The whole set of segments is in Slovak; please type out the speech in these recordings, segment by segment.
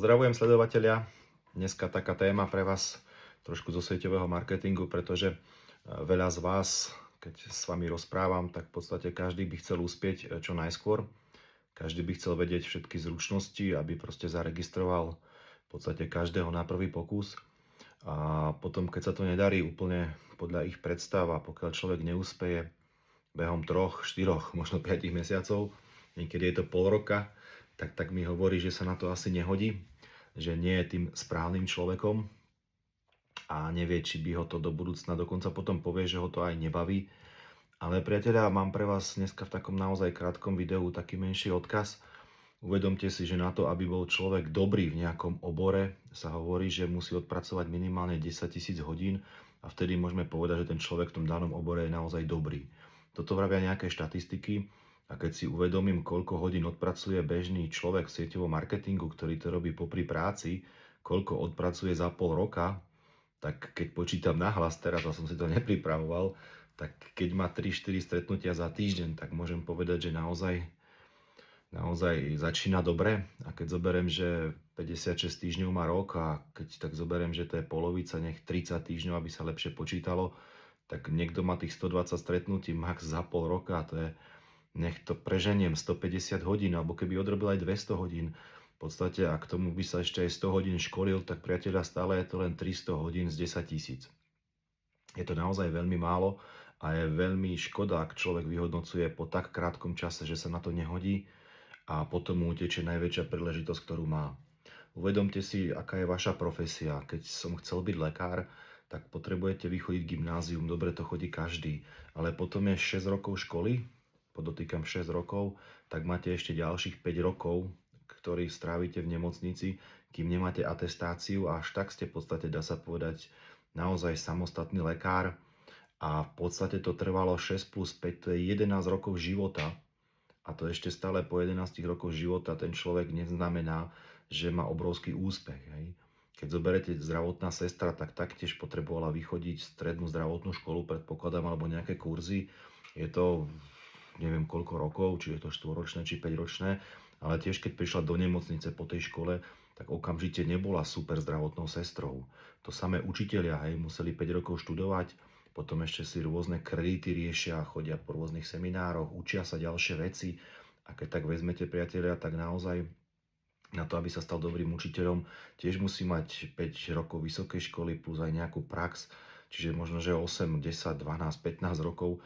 Zdravujem sledovatelia. Dneska taká téma pre vás trošku zo sieťového marketingu, pretože veľa z vás, keď s vami rozprávam, tak v podstate každý by chcel uspieť čo najskôr. Každý by chcel vedieť všetky zručnosti, aby proste zaregistroval v podstate každého na prvý pokus. A potom, keď sa to nedarí úplne podľa ich predstav a pokiaľ človek neúspeje behom 3, 4, možno 5 mesiacov, niekedy je to pol roka, tak mi hovorí, že sa na to asi nehodí, že nie je tým správnym človekom a nevie, či by ho to do budúcna, dokonca potom povie, že ho to aj nebaví. Ale priatelia, mám pre vás dneska v takom naozaj krátkom videu taký menší odkaz. Uvedomte si, že na to, aby bol človek dobrý v nejakom obore, sa hovorí, že musí odpracovať minimálne 10 000 hodín a vtedy môžeme povedať, že ten človek v tom danom obore je naozaj dobrý. Toto vravia nejaké štatistiky a keď si uvedomím, koľko hodín odpracuje bežný človek v sieťovom marketingu, ktorý to robí popri práci, koľko odpracuje za pol roka, tak keď počítam nahlas teraz, a som si to nepripravoval, tak keď má 3-4 stretnutia za týždeň, tak môžem povedať, že naozaj začína dobre. A keď zoberiem, že 56 týždňov má rok a keď tak zoberiem, že to je polovica, nech 30 týždňov, aby sa lepšie počítalo, tak niekto má tých 120 stretnutí max za pol roka a to je, nech to preženiem 150 hodín, alebo keby odrobil aj 200 hodín. V podstate, a k tomu by sa ešte aj 100 hodín školil, tak priateľa stále je to len 300 hodín z 10 000. Je to naozaj veľmi málo a je veľmi škoda, ak človek vyhodnocuje po tak krátkom čase, že sa na to nehodí a potom mu utečie najväčšia príležitosť, ktorú má. Uvedomte si, aká je vaša profesia. Keď som chcel byť lekár, tak potrebujete vychodiť gymnázium, dobre, to chodí každý, ale potom je 6 rokov školy, podotýkam 6 rokov, tak máte ešte ďalších 5 rokov, ktorých strávite v nemocnici, kým nemáte atestáciu a až tak ste v podstate, dá sa povedať, naozaj samostatný lekár a v podstate to trvalo 6 plus 5, to je 11 rokov života a to ešte stále po 11 rokoch života ten človek neznamená, že má obrovský úspech. Hej. Keď zoberete zdravotná sestra, tak taktiež potrebovala vychodiť strednú zdravotnú školu, predpokladám, alebo nejaké kurzy. Je to neviem koľko rokov, či je to 4-ročné, či 5-ročné, ale tiež keď prišla do nemocnice po tej škole, tak okamžite nebola super zdravotnou sestrou. To samé učitelia, hej, museli 5 rokov študovať, potom ešte si rôzne kredity riešia, chodia po rôznych seminároch, učia sa ďalšie veci a keď tak vezmete, priatelia, tak naozaj na to, aby sa stal dobrým učiteľom, tiež musí mať 5 rokov vysokej školy plus aj nejakú prax, čiže možno, že 8, 10, 12, 15 rokov.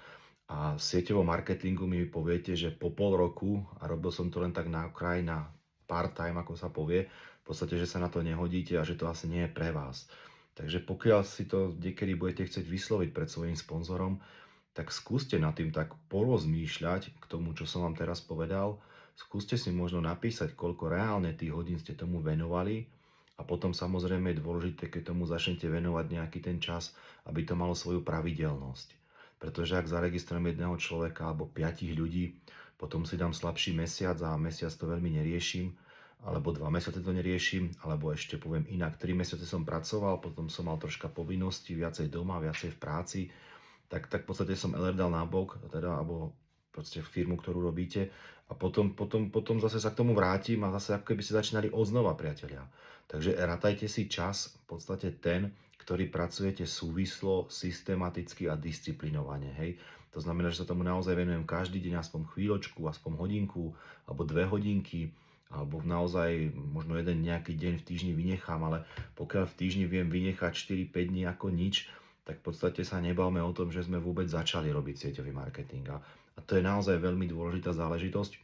A sieťovom marketingu mi poviete, že po pol roku, a robil som to len tak na okraj, na part-time, ako sa povie, v podstate, že sa na to nehodíte a že to asi nie je pre vás. Takže pokiaľ si to niekedy budete chcieť vysloviť pred svojím sponzorom, tak skúste nad tým tak porozmýšľať k tomu, čo som vám teraz povedal. Skúste si možno napísať, koľko reálne tých hodín ste tomu venovali a potom samozrejme je dôležité, keď tomu začnete venovať nejaký ten čas, aby to malo svoju pravidelnosť. Pretože ak zaregistrujem jedného človeka alebo 5 ľudí, potom si dám slabší mesiac a mesiac to veľmi neriešim, alebo 2 mesiace to neriešim, alebo ešte poviem inak, 3 mesiace som pracoval, potom som mal troška povinnosti, viacej doma, viacej v práci, tak v podstate som LR dal nabok, teda, alebo proste firmu, ktorú robíte a potom zase sa k tomu vrátim a zase ako keby ste začínali odznova, priatelia. Takže rátajte si čas, v podstate ten, ktorý pracujete súvislo, systematicky a disciplinovane. Hej. To znamená, že sa tomu naozaj venujem každý deň aspoň chvíľočku, aspoň hodinku alebo 2 hodinky, alebo naozaj možno jeden nejaký deň v týždni vynechám, ale pokiaľ v týždni viem vynechať 4-5 dní ako nič, tak v podstate sa nebavme o tom, že sme vôbec začali robiť sieťový marketing. A to je naozaj veľmi dôležitá záležitosť.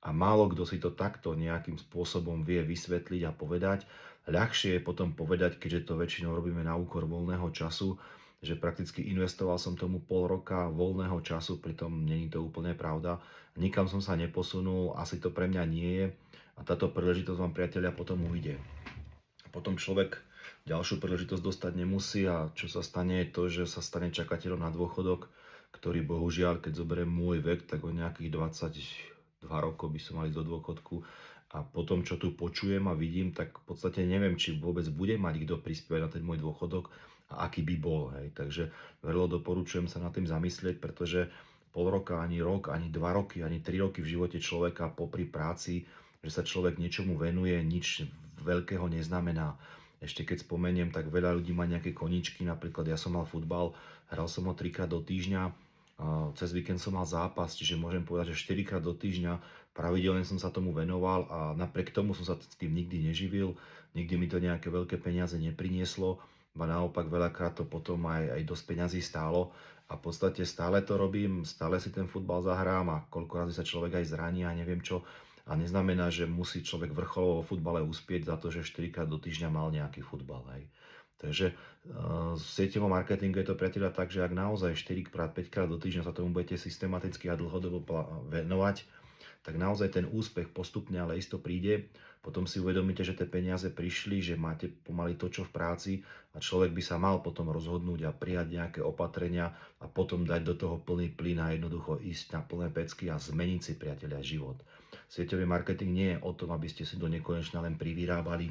A málo kto si to takto nejakým spôsobom vie vysvetliť a povedať. Ľahšie je potom povedať, keďže to väčšinou robíme na úkor voľného času, že prakticky investoval som tomu pol roka voľného času, pritom není to úplne pravda. Nikam som sa neposunul, asi to pre mňa nie je a táto príležitosť vám, priatelia, potom ujde. A potom človek ďalšiu príležitosť dostať nemusí a čo sa stane je to, že sa stane čakateľom na dôchodok, ktorý bohužiaľ, keď zoberiem môj vek, tak o nejakých 22 rokov by som mal ísť do dôchodku. A potom, čo tu počujem a vidím, tak v podstate neviem, či vôbec bude mať kto prispievať na ten môj dôchodok a aký by bol. Hej. Takže veľmi doporučujem sa nad tým zamyslieť, pretože pol roka, ani rok, ani 2 roky, ani 3 roky v živote človeka popri práci, že sa človek niečomu venuje, nič veľkého neznamená. Ešte keď spomeniem, tak veľa ľudí má nejaké koničky, napríklad ja som mal futbal, hral som ho 3-krát do týždňa, cez víkend som mal zápas, čiže môžem povedať, že 4-krát do týždňa pravidelne som sa tomu venoval a napriek tomu som sa s tým nikdy neživil, nikdy mi to nejaké veľké peniaze neprinieslo, ba naopak veľakrát to potom aj dosť peňazí stálo a v podstate stále to robím, stále si ten futbal zahrám a koľko razy sa človek aj zraní a neviem čo. A neznamená, že musí človek vrcholovo vo futbale uspieť za to, že 4-krát do týždňa mal nejaký futbal. Hej. Takže v sieťovom marketingu je to, priateľa, tak, že ak naozaj 4-krát, 5-krát do týždňa sa tomu budete systematicky a dlhodobo venovať, tak naozaj ten úspech postupne, ale isto príde. Potom si uvedomíte, že tie peniaze prišli, že máte pomaly to, čo v práci a človek by sa mal potom rozhodnúť a prijať nejaké opatrenia a potom dať do toho plný plyn a jednoducho ísť na plné pecky a zmeniť si, priateľia, život. Sieťový marketing nie je o tom, aby ste si do nekonečna len privyrábali,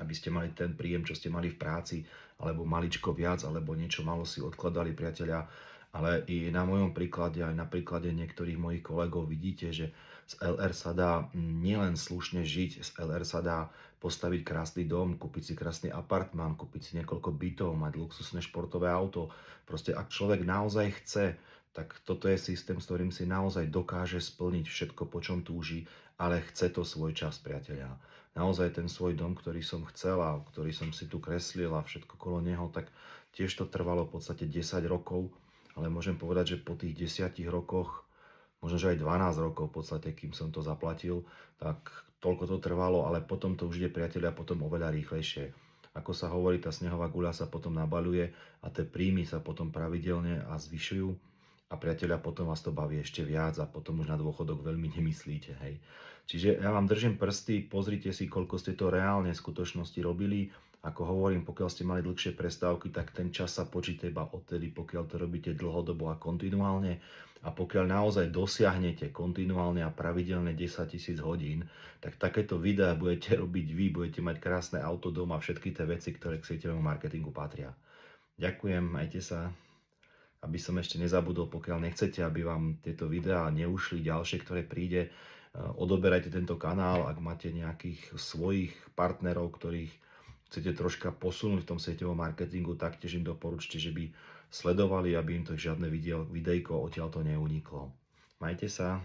aby ste mali ten príjem, čo ste mali v práci, alebo maličko viac, alebo niečo malo si odkladali, priateľia. Ale i na mojom príklade, aj na príklade niektorých mojich kolegov vidíte, že z LR sa dá nielen slušne žiť, z LR sa dá postaviť krásny dom, kúpiť si krásny apartmán, kúpiť si niekoľko bytov, mať luxusné športové auto. Proste ak človek naozaj chce, tak toto je systém, s ktorým si naozaj dokáže splniť všetko, po čom túži, ale chce to svoj čas, priateľia. Naozaj ten svoj dom, ktorý som chcel a ktorý som si tu kreslil a všetko kolo neho, tak tiež to trvalo v podstate 10 rokov, ale môžem povedať, že po tých 10 rokoch, možno že aj 12 rokov v podstate, kým som to zaplatil, tak toľko to trvalo, ale potom to už ide, priateľia, potom oveľa rýchlejšie. Ako sa hovorí, tá snehová guľa sa potom nabaľuje a tie príjmy sa potom pravidelne a zvyšujú a, priateľia, potom vás to baví ešte viac a potom už na dôchodok veľmi nemyslíte, hej. Čiže ja vám držím prsty, pozrite si, koľko ste to reálne v skutočnosti robili. Ako hovorím, pokiaľ ste mali dlhšie prestávky, tak ten čas sa počíta iba odtedy, pokiaľ to robíte dlhodobo a kontinuálne. A pokiaľ naozaj dosiahnete kontinuálne a pravidelne 10 000 hodín, tak takéto videá budete robiť vy, budete mať krásne auto doma, všetky tie veci, ktoré k sieťovému marketingu patria. Ďakujem, majte sa. Aby som ešte nezabudol, pokiaľ nechcete, aby vám tieto videá neušli ďalšie, ktoré príde, odoberajte tento kanál, ak máte nejakých svojich partnerov, ktorých chcete troška posunúť v tom sieťovom marketingu, taktiež im doporučte, že by sledovali, aby im to žiadne videjko odtiaľto neuniklo. Majte sa.